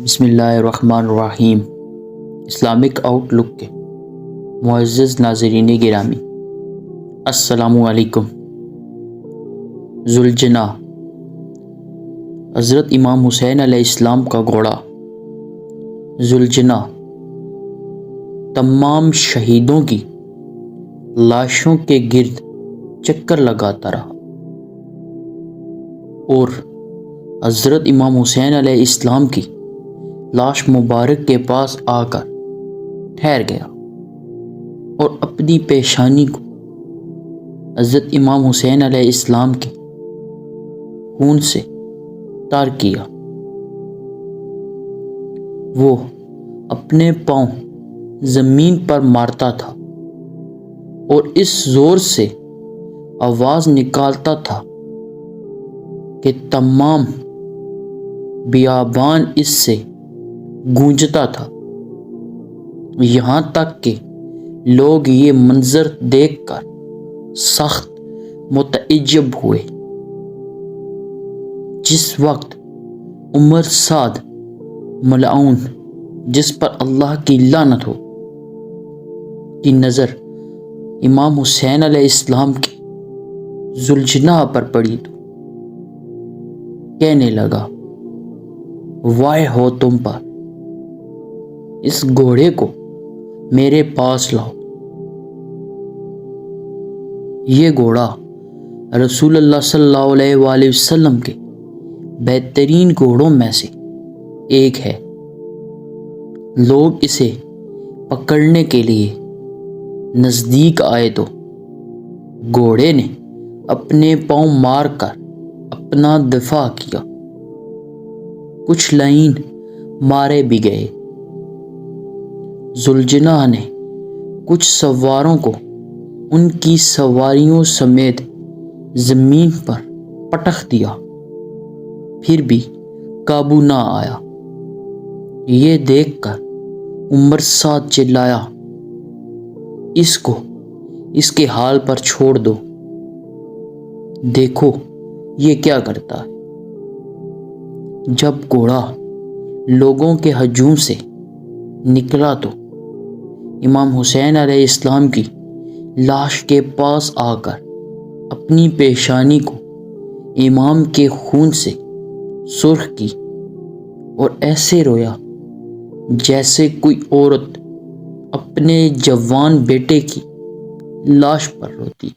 بسم اللہ الرحمن الرحیم۔ اسلامک آؤٹ لک کے معزز ناظرین گرامی، السلام علیکم۔ ذوالجناح حضرت امام حسین علیہ السلام کا گھوڑا ذوالجناح تمام شہیدوں کی لاشوں کے گرد چکر لگاتا رہا اور حضرت امام حسین علیہ السلام کی لاش مبارک کے پاس آ کر ٹھہر گیا اور اپنی پیشانی کو حضرت امام حسین علیہ السلام کے خون سے تر کیا۔ وہ اپنے پاؤں زمین پر مارتا تھا اور اس زور سے آواز نکالتا تھا کہ تمام بیابان اس سے گونجتا تھا، یہاں تک کہ لوگ یہ منظر دیکھ کر سخت متعجب ہوئے۔ جس وقت عمر سعد ملعون، جس پر اللہ کی لعنت ہو، کی نظر امام حسین علیہ السلام کی ذوالجناح پر پڑی تو کہنے لگا، وائے ہو تم پر، اس گھوڑے کو میرے پاس لاؤ۔ یہ گھوڑا رسول اللہ صلی اللہ علیہ وآلہ وسلم کے بہترین گھوڑوں میں سے ایک ہے۔ لوگ اسے پکڑنے کے لیے نزدیک آئے تو گھوڑے نے اپنے پاؤں مار کر اپنا دفاع کیا، کچھ لعین مارے بھی گئے۔ ذوالجناح نے کچھ سواروں کو ان کی سواریوں سمیت زمین پر پٹخ دیا، پھر بھی قابو نہ آیا۔ یہ دیکھ کر عمر سعد چلایا، اس کو اس کے حال پر چھوڑ دو، دیکھو یہ کیا کرتا ہے۔ جب گھوڑا لوگوں کے ہجوم سے نکلا تو امام حسین علیہ السلام کی لاش کے پاس آ کر اپنی پیشانی کو امام کے خون سے سرخ کی اور ایسے رویا جیسے کوئی عورت اپنے جوان بیٹے کی لاش پر روتی۔